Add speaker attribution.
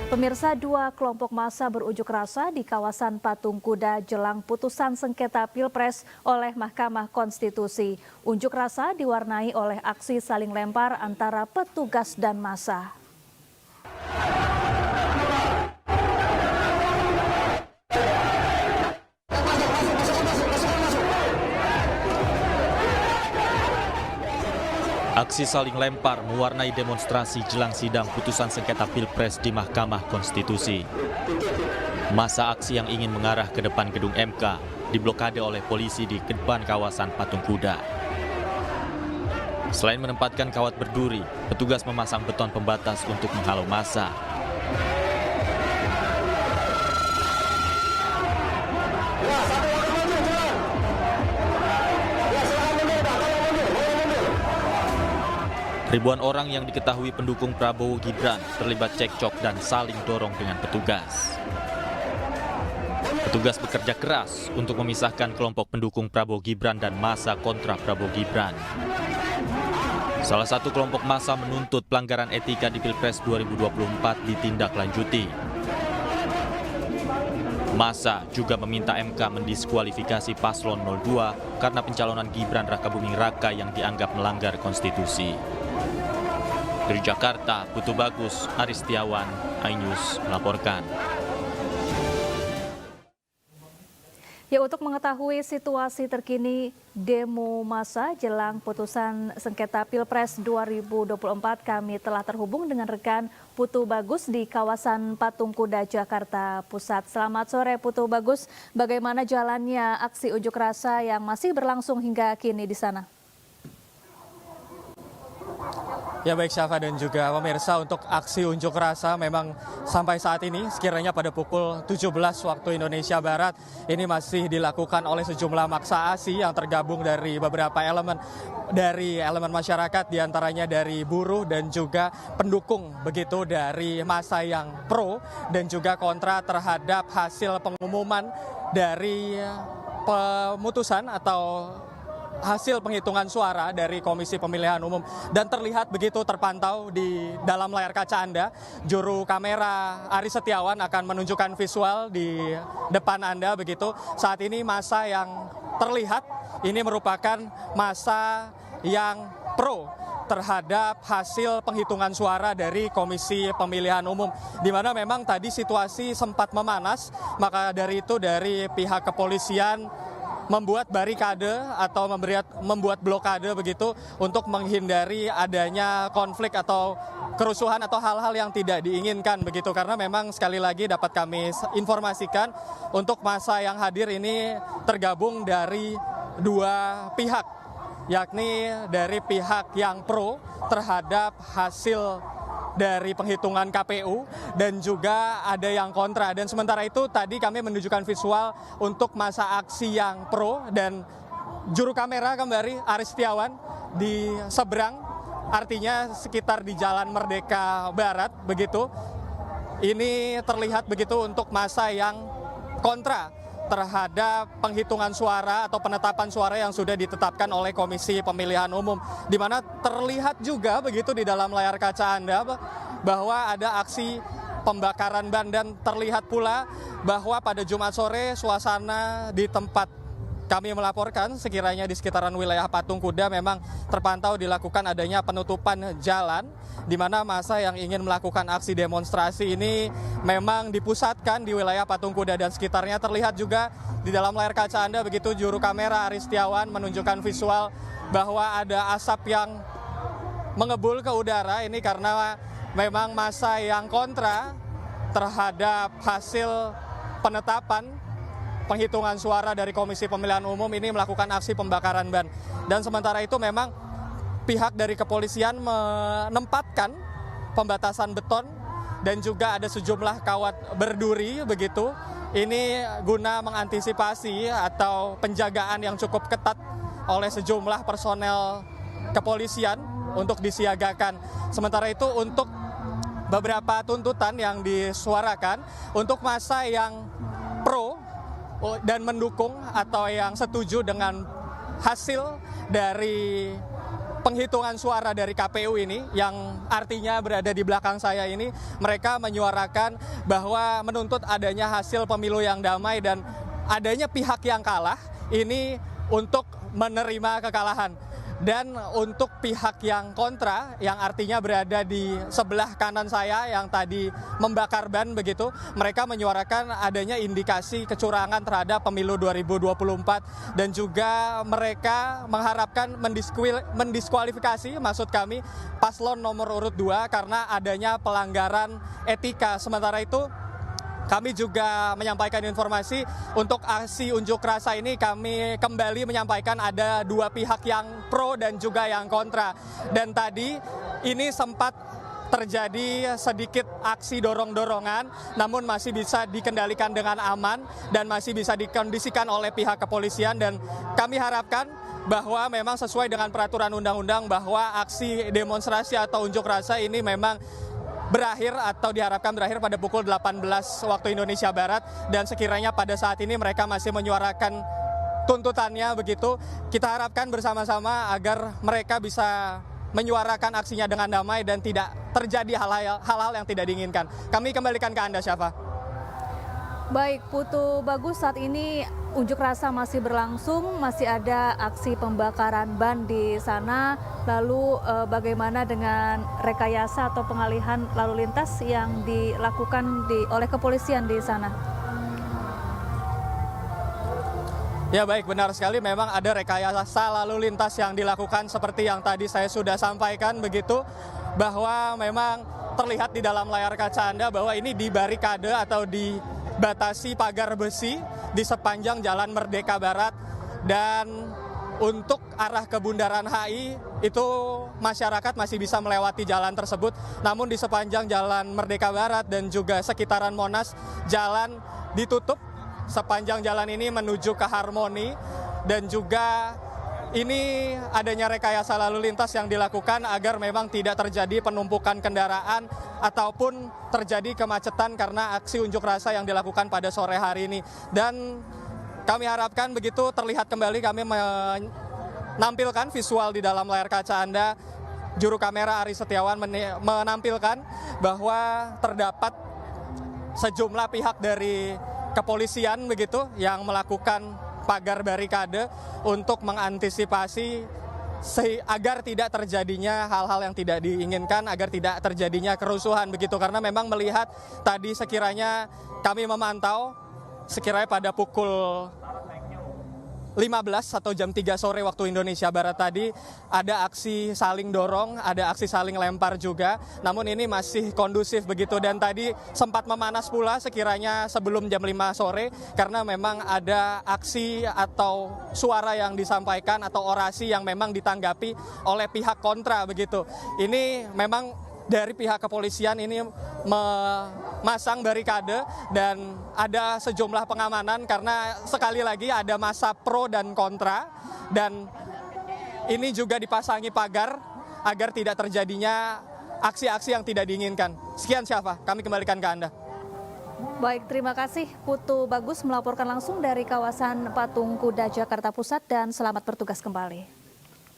Speaker 1: Pemirsa, dua kelompok massa berunjuk rasa di kawasan Patung Kuda jelang putusan sengketa Pilpres oleh Mahkamah Konstitusi. Unjuk rasa diwarnai oleh aksi saling lempar antara petugas dan massa.
Speaker 2: Aksi saling lempar mewarnai demonstrasi jelang sidang putusan sengketa Pilpres di Mahkamah Konstitusi. Masa aksi yang ingin mengarah ke depan gedung MK diblokade oleh polisi di depan kawasan Patung Kuda. Selain menempatkan kawat berduri, petugas memasang beton pembatas untuk menghalau massa. Ribuan orang yang diketahui pendukung Prabowo Gibran terlibat cekcok dan saling dorong dengan petugas. Petugas bekerja keras untuk memisahkan kelompok pendukung Prabowo Gibran dan massa kontra Prabowo Gibran. Salah satu kelompok massa menuntut pelanggaran etika di Pilpres 2024 ditindaklanjuti. Massa juga meminta MK mendiskualifikasi paslon 02 karena pencalonan Gibran Rakabuming Raka yang dianggap melanggar konstitusi. Dari Jakarta, Putu Bagus, Aris Setiawan, iNews melaporkan.
Speaker 1: Ya, untuk mengetahui situasi terkini demo massa jelang putusan sengketa Pilpres 2024, kami telah terhubung dengan rekan Putu Bagus di kawasan Patung Kuda, Jakarta Pusat. Selamat sore Putu Bagus, bagaimana jalannya aksi unjuk rasa yang masih berlangsung hingga kini di sana?
Speaker 3: Ya baik Syafa dan juga pemirsa, untuk aksi unjuk rasa memang sampai saat ini sekiranya pada pukul 17 waktu Indonesia Barat ini masih dilakukan oleh sejumlah massa aksi yang tergabung dari beberapa elemen masyarakat, diantaranya dari buruh dan juga pendukung begitu dari massa yang pro dan juga kontra terhadap hasil pengumuman dari pemutusan atau hasil penghitungan suara dari Komisi Pemilihan Umum. Dan terlihat begitu terpantau di dalam layar kaca Anda, juru kamera Aris Setiawan akan menunjukkan visual di depan Anda begitu. Saat ini massa yang terlihat ini merupakan massa yang pro terhadap hasil penghitungan suara dari Komisi Pemilihan Umum, di mana memang tadi situasi sempat memanas. Maka dari itu dari pihak kepolisian membuat barikade atau membuat blokade begitu untuk menghindari adanya konflik atau kerusuhan atau hal-hal yang tidak diinginkan begitu, karena memang sekali lagi dapat kami informasikan untuk massa yang hadir ini tergabung dari dua pihak, yakni dari pihak yang pro terhadap hasil dari penghitungan KPU dan juga ada yang kontra. Dan sementara itu tadi kami menunjukkan visual untuk massa aksi yang pro, dan juru kamera kembali Aris Setiawan di seberang, artinya sekitar di Jalan Merdeka Barat begitu. Ini terlihat begitu untuk massa yang kontra terhadap penghitungan suara atau penetapan suara yang sudah ditetapkan oleh Komisi Pemilihan Umum, di mana terlihat juga begitu di dalam layar kaca Anda bahwa ada aksi pembakaran ban, dan terlihat pula bahwa pada Jumat sore suasana di tempat kami melaporkan sekiranya di sekitaran wilayah Patung Kuda memang terpantau dilakukan adanya penutupan jalan, di mana massa yang ingin melakukan aksi demonstrasi ini memang dipusatkan di wilayah Patung Kuda dan sekitarnya. Terlihat juga di dalam layar kaca Anda begitu juru kamera Aris Setiawan menunjukkan visual bahwa ada asap yang mengebul ke udara, ini karena memang massa yang kontra terhadap hasil penetapan penghitungan suara dari Komisi Pemilihan Umum ini melakukan aksi pembakaran ban. Dan sementara itu memang pihak dari kepolisian menempatkan pembatasan beton dan juga ada sejumlah kawat berduri begitu. Ini guna mengantisipasi atau penjagaan yang cukup ketat oleh sejumlah personel kepolisian untuk disiagakan. Sementara itu untuk beberapa tuntutan yang disuarakan untuk massa yang pro dan mendukung atau yang setuju dengan hasil dari penghitungan suara dari KPU ini, yang artinya berada di belakang saya ini, mereka menyuarakan bahwa menuntut adanya hasil pemilu yang damai dan adanya pihak yang kalah ini untuk menerima kekalahan. Dan untuk pihak yang kontra, yang artinya berada di sebelah kanan saya yang tadi membakar ban begitu, mereka menyuarakan adanya indikasi kecurangan terhadap pemilu 2024 dan juga mereka mengharapkan mendiskualifikasi, maksud kami, paslon nomor urut 2 karena adanya pelanggaran etika. Sementara itu, kami juga menyampaikan informasi untuk aksi unjuk rasa ini, kami kembali menyampaikan ada dua pihak yang pro dan juga yang kontra. Dan tadi ini sempat terjadi sedikit aksi dorong-dorongan, namun masih bisa dikendalikan dengan aman dan masih bisa dikondisikan oleh pihak kepolisian. Dan kami harapkan bahwa memang sesuai dengan peraturan undang-undang bahwa aksi demonstrasi atau unjuk rasa ini memang berakhir atau diharapkan berakhir pada pukul 18 waktu Indonesia Barat, dan sekiranya pada saat ini mereka masih menyuarakan tuntutannya begitu, kita harapkan bersama-sama agar mereka bisa menyuarakan aksinya dengan damai dan tidak terjadi hal-hal yang tidak diinginkan. Kami kembalikan ke Anda, Syafa.
Speaker 1: Baik, Putu Bagus, saat ini unjuk rasa masih berlangsung, masih ada aksi pembakaran ban di sana. Lalu bagaimana dengan rekayasa atau pengalihan lalu lintas yang dilakukan oleh kepolisian di sana?
Speaker 3: Ya baik, benar sekali, memang ada rekayasa lalu lintas yang dilakukan seperti yang tadi saya sudah sampaikan begitu, bahwa memang terlihat di dalam layar kaca Anda bahwa ini di barikade atau dibatasi pagar besi di sepanjang Jalan Merdeka Barat, dan untuk arah ke Bundaran HI itu masyarakat masih bisa melewati jalan tersebut, namun di sepanjang Jalan Merdeka Barat dan juga sekitaran Monas jalan ditutup. Sepanjang jalan ini menuju ke Harmoni, dan juga ini adanya rekayasa lalu lintas yang dilakukan agar memang tidak terjadi penumpukan kendaraan ataupun terjadi kemacetan karena aksi unjuk rasa yang dilakukan pada sore hari ini. Dan kami harapkan begitu terlihat kembali, kami menampilkan visual di dalam layar kaca Anda, juru kamera Ari Setiawan menampilkan bahwa terdapat sejumlah pihak dari kepolisian begitu yang melakukan pagar barikade untuk mengantisipasi agar tidak terjadinya hal-hal yang tidak diinginkan, agar tidak terjadinya kerusuhan begitu. Karena memang melihat tadi sekiranya kami memantau sekiranya pada pukul 15 atau jam 3 sore waktu Indonesia Barat tadi ada aksi saling dorong, ada aksi saling lempar juga, namun ini masih kondusif begitu. Dan tadi sempat memanas pula sekiranya sebelum jam 5 sore karena memang ada aksi atau suara yang disampaikan atau orasi yang memang ditanggapi oleh pihak kontra begitu. Ini memang dari pihak kepolisian ini memasang barikade dan ada sejumlah pengamanan karena sekali lagi ada masa pro dan kontra, dan ini juga dipasangi pagar agar tidak terjadinya aksi-aksi yang tidak diinginkan. Sekian, Syafa, kami kembalikan ke Anda.
Speaker 1: Baik, terima kasih Putu Bagus melaporkan langsung dari kawasan Patung Kuda Jakarta Pusat, dan selamat bertugas kembali.